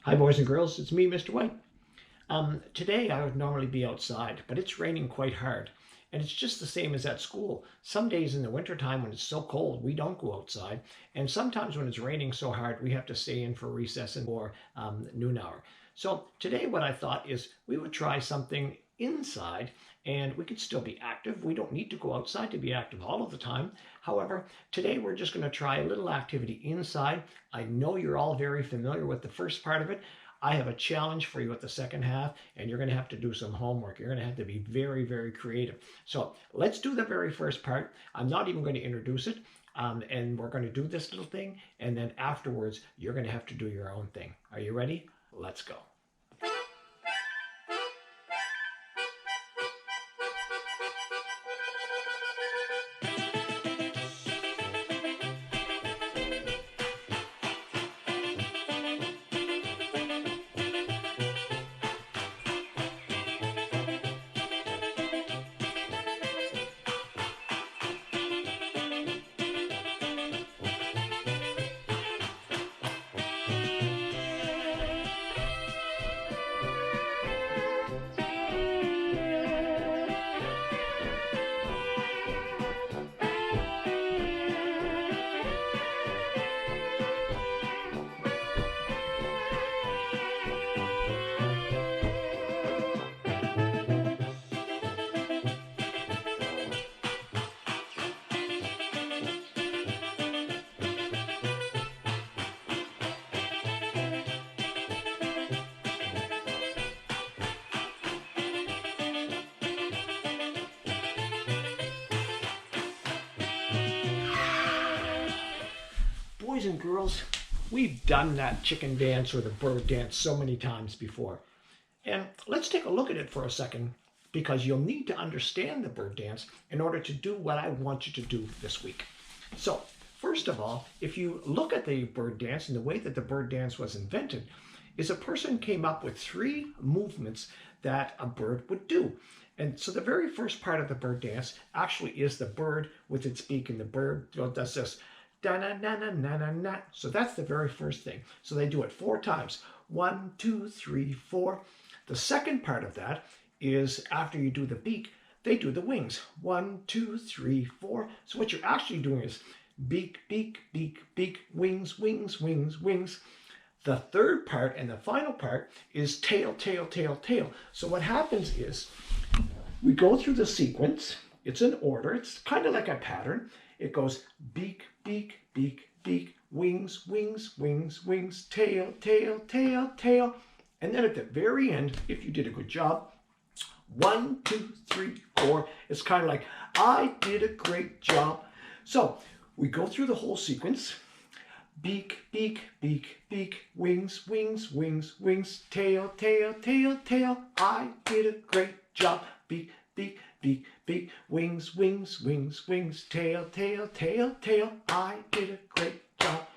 Hi boys and girls, it's me, Mr. White. Today I would normally be outside, but it's raining quite hard. And it's just the same as at school. Some days in the wintertime when it's so cold, we don't go outside. And sometimes when it's raining so hard, we have to stay in for recess and for noon hour. So today what I thought is we would try something inside and we could still be active. We don't need to go outside to be active all of the time. However, today we're just going to try a little activity inside. I know you're all very familiar with the first part of it. I have a challenge for you with the second half, and you're going to have to do some homework. You're going to have to be very, very creative. So let's do the very first part. I'm not even going to introduce it, and we're going to do this little thing, and then afterwards, you're going to have to do your own thing. Are you ready? Let's go. Boys and girls, we've done that chicken dance or the bird dance so many times before. And let's take a look at it for a second because you'll need to understand the bird dance in order to do what I want you to do this week. So, first of all, if you look at the bird dance and the way that the bird dance was invented, is a person came up with 3 movements that a bird would do. And so the very first part of the bird dance actually is the bird with its beak, and the bird does this. Da-na-na-na-na-na-na. So that's the very first thing. So they do it 4 times. 1, 2, 3, 4. The second part of that is after you do the beak, they do the wings. 1, 2, 3, 4. So what you're actually doing is beak, beak, beak, beak, wings, wings, wings, wings. The third part and the final part is tail, tail, tail, tail. So what happens is we go through the sequence. It's an order. It's kind of like a pattern. It goes beak, beak, beak, beak, wings, wings, wings, wings, tail, tail, tail, tail. And then at the very end, if you did a good job, 1, 2, 3, 4. It's kind of like, I did a great job. So we go through the whole sequence. Beak, beak, beak, beak, wings, wings, wings, wings, tail, tail, tail, tail. I did a great job. Beak, beak, beak, beak, wings, wings, wings, wings, tail, tail, tail, tail. I did a great job.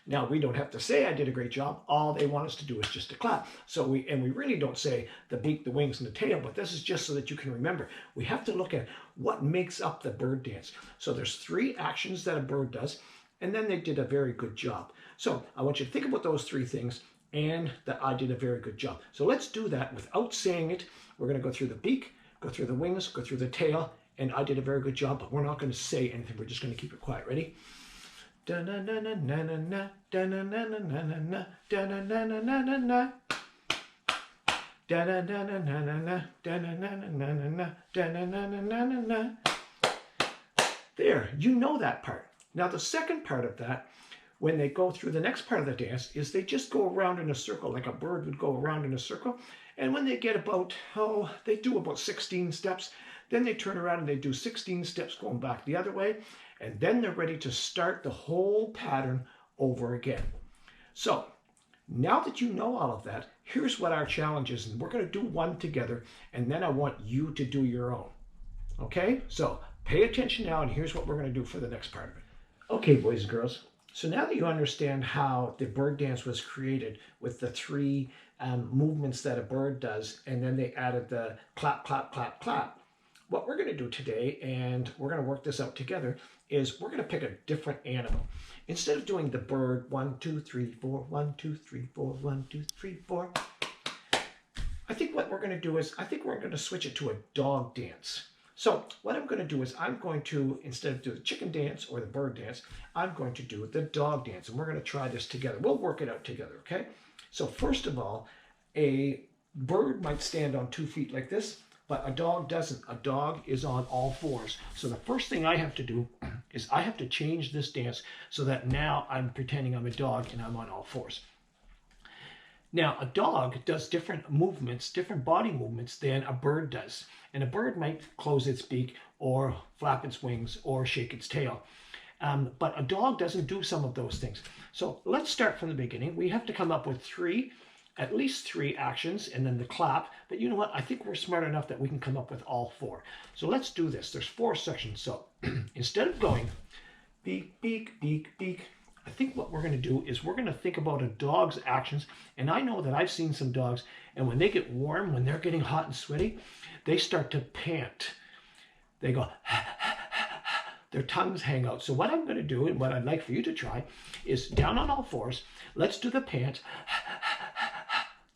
Now, we don't have to say I did a great job. All they want us to do is just to clap. So we really don't say the beak, the wings, and the tail, but this is just so that you can remember. We have to look at what makes up the bird dance. So there's 3 actions that a bird does, and then they did a very good job. So I want you to think about those 3 things and that I did a very good job. So let's do that without saying it. We're going to go through the beak, go through the wings, go through the tail, and I did a very good job, but we're not going to say anything. We're just going to keep it quiet. Ready? Da-na-na-na-na-na-na, da-na-na-na-na-na, da-na-na-na-na-na. Da-na-na-na-na-na, da-na-na-na-na-na, da-na-na-na-na-na. There, you know that part. Now the second part of that, when they go through the next part of the dance, is they just go around in a circle, like a bird would go around in a circle. And when they get about, they do about 16 steps, then they turn around and they do 16 steps going back the other way. And then they're ready to start the whole pattern over again. So now that you know all of that, here's what our challenge is. And we're going to do one together, and then I want you to do your own. Okay? So pay attention now, and here's what we're going to do for the next part of it. Okay, boys and girls. So now that you understand how the bird dance was created with the 3 movements that a bird does, and then they added the clap, clap, clap, clap, what we're going to do today, and we're going to work this out together, is we're going to pick a different animal. Instead of doing the bird 1, 2, 3, 4, 1, 2, 3, 4, 1, 2, 3, 4, I think what we're going to do is we're going to switch it to a dog dance. So what I'm going to do is I'm going to, instead of do the chicken dance or the bird dance, I'm going to do the dog dance, and we're going to try this together. We'll work it out together, okay? So first of all, a bird might stand on 2 feet like this, but a dog doesn't. A dog is on all fours. So the first thing I have to do is I have to change this dance so that now I'm pretending I'm a dog and I'm on all fours. Now, a dog does different movements, different body movements than a bird does. And a bird might close its beak or flap its wings or shake its tail. But a dog doesn't do some of those things. So let's start from the beginning. We have to come up with at least three actions, and then the clap. But you know what? I think we're smart enough that we can come up with all four. So let's do this. There's 4 sections. So instead of going beak, beak, beak, beak, I think what we're going to do is we're going to think about a dog's actions. And I know that I've seen some dogs, and when they get warm, when they're getting hot and sweaty, they start to pant. They go, their tongues hang out. So what I'm going to do, and what I'd like for you to try, is down on all fours. Let's do the pant.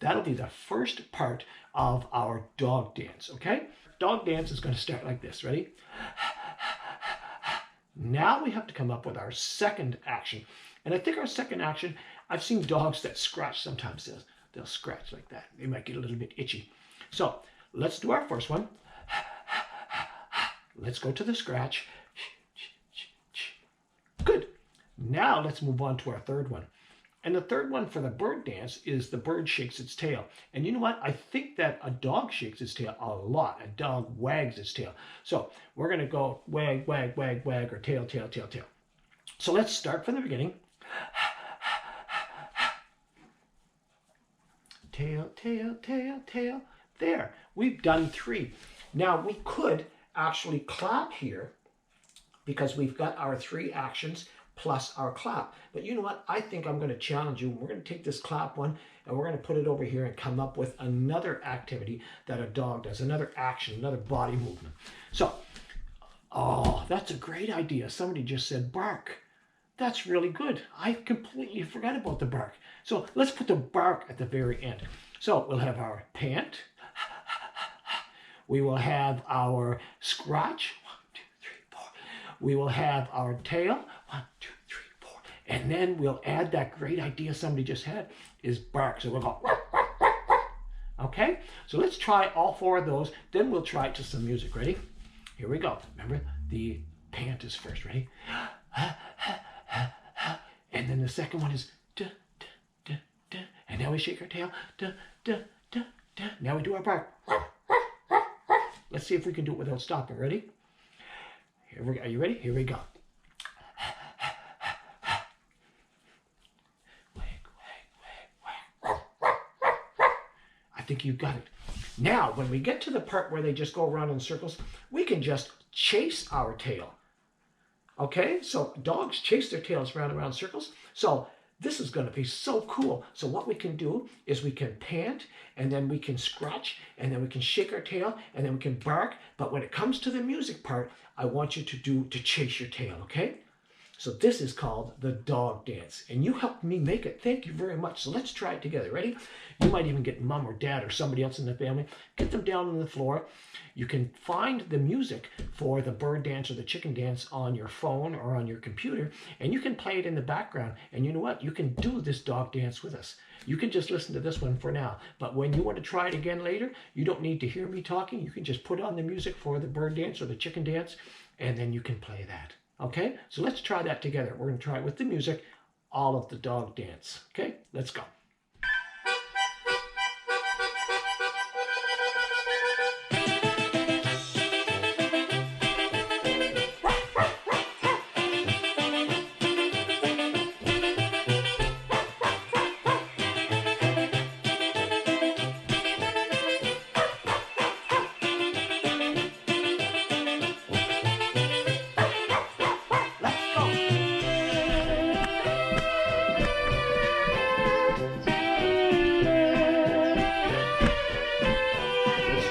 That'll be the first part of our dog dance, okay? Dog dance is going to start like this. Ready? Now we have to come up with our second action. And I think our second action, I've seen dogs that scratch sometimes. They'll scratch like that. They might get a little bit itchy. So let's do our first one. Let's go to the scratch. Good. Now let's move on to our third one. And the third one for the bird dance is the bird shakes its tail. And you know what? I think that a dog shakes its tail a lot. A dog wags its tail. So we're going to go wag, wag, wag, wag, or tail, tail, tail, tail. So let's start from the beginning. Tail, tail, tail, tail. There. We've done 3. Now we could actually clap here because we've got our 3 actions plus our clap. But you know what? I think I'm going to challenge you. We're going to take this clap one and we're going to put it over here and come up with another activity that a dog does, another action, another body movement. So, oh, that's a great idea. Somebody just said bark. That's really good. I completely forgot about the bark. So let's put the bark at the very end. So we'll have our pant. We will have our scratch. 1, 2, 3, 4. We will have our tail. 1, 2, 3, 4. And then we'll add that great idea somebody just had, is bark. So we'll go, okay? So let's try all 4 of those. Then we'll try it to some music. Ready? Here we go. Remember, the pant is first. Ready? And then the second one is da, da, da, da. And now we shake our tail. Da, da, da, da. Now we do our bark. Let's see if we can do it without stopping. Ready? Here we go. Are you ready? Here we go. I think you got it. Now, when we get to the part where they just go around in circles, we can just chase our tail. Okay, so dogs chase their tails round and round circles. So this is going to be so cool. So what we can do is we can pant, and then we can scratch, and then we can shake our tail, and then we can bark. But when it comes to the music part, I want you to chase your tail, okay? So this is called the dog dance, and you helped me make it. Thank you very much. So let's try it together. Ready? You might even get mom or dad or somebody else in the family. Get them down on the floor. You can find the music for the bird dance or the chicken dance on your phone or on your computer, and you can play it in the background. And you know what? You can do this dog dance with us. You can just listen to this one for now. But when you want to try it again later, you don't need to hear me talking. You can just put on the music for the bird dance or the chicken dance, and then you can play that. Okay, so let's try that together. We're going to try it with the music, all of the dog dance. Okay, let's go.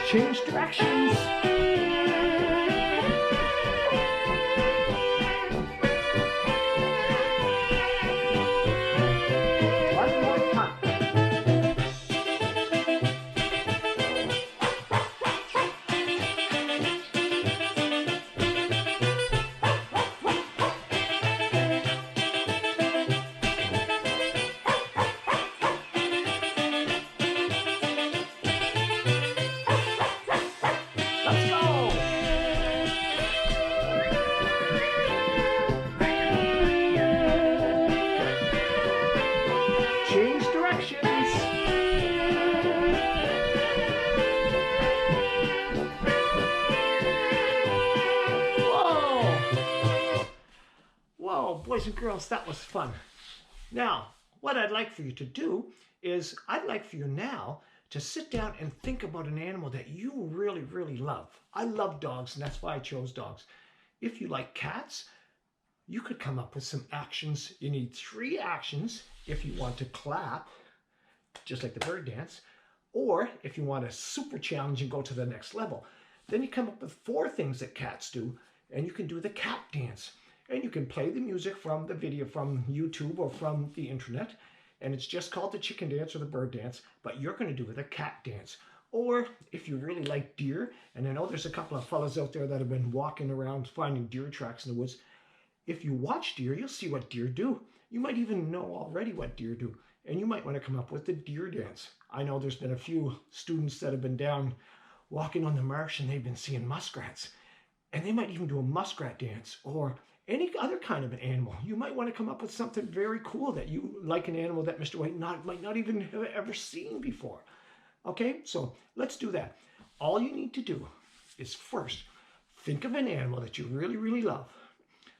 Change directions. girls, that was fun. Now, what I'd like for you to do is I'd like for you now to sit down and think about an animal that you really, really love. I love dogs, and that's why I chose dogs. If you like cats, you could come up with some actions. You need 3 actions if you want to clap, just like the bird dance, or if you want a super challenge and go to the next level. Then you come up with 4 things that cats do, and you can do the cat dance. And you can play the music from the video from YouTube or from the internet, and it's just called the chicken dance or the bird dance, but you're going to do the cat dance. Or if you really like deer, and I know there's a couple of fellas out there that have been walking around finding deer tracks in the woods. If you watch deer, you'll see what deer do. You might even know already what deer do, and you might want to come up with the deer dance. I know there's been a few students that have been down walking on the marsh and they've been seeing muskrats, and they might even do a muskrat dance or any other kind of an animal. You might want to come up with something very cool that you like, an animal that Mr. White might not even have ever seen before. Okay, so let's do that. All you need to do is first, think of an animal that you really, really love.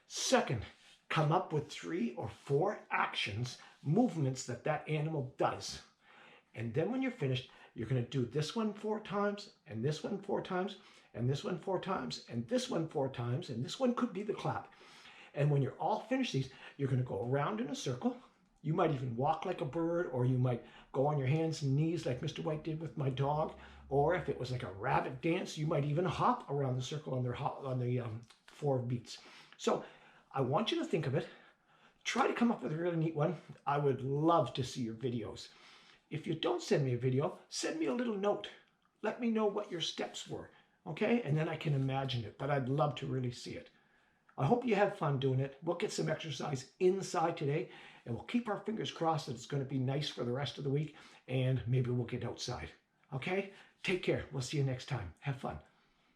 Second, come up with 3 or 4 actions, movements that that animal does. And then when you're finished, you're going to do this one 4 times, and this one 4 times, and this one 4 times, and this one 4 times, and this one could be the clap. And when you're all finished these, you're going to go around in a circle. You might even walk like a bird, or you might go on your hands and knees like Mr. White did with my dog. Or if it was like a rabbit dance, you might even hop around the circle on the 4 beats. So I want you to think of it. Try to come up with a really neat one. I would love to see your videos. If you don't send me a video, send me a little note. Let me know what your steps were, okay? And then I can imagine it, but I'd love to really see it. I hope you have fun doing it. We'll get some exercise inside today, and we'll keep our fingers crossed that it's going to be nice for the rest of the week, and maybe we'll get outside. Okay? Take care. We'll see you next time. Have fun.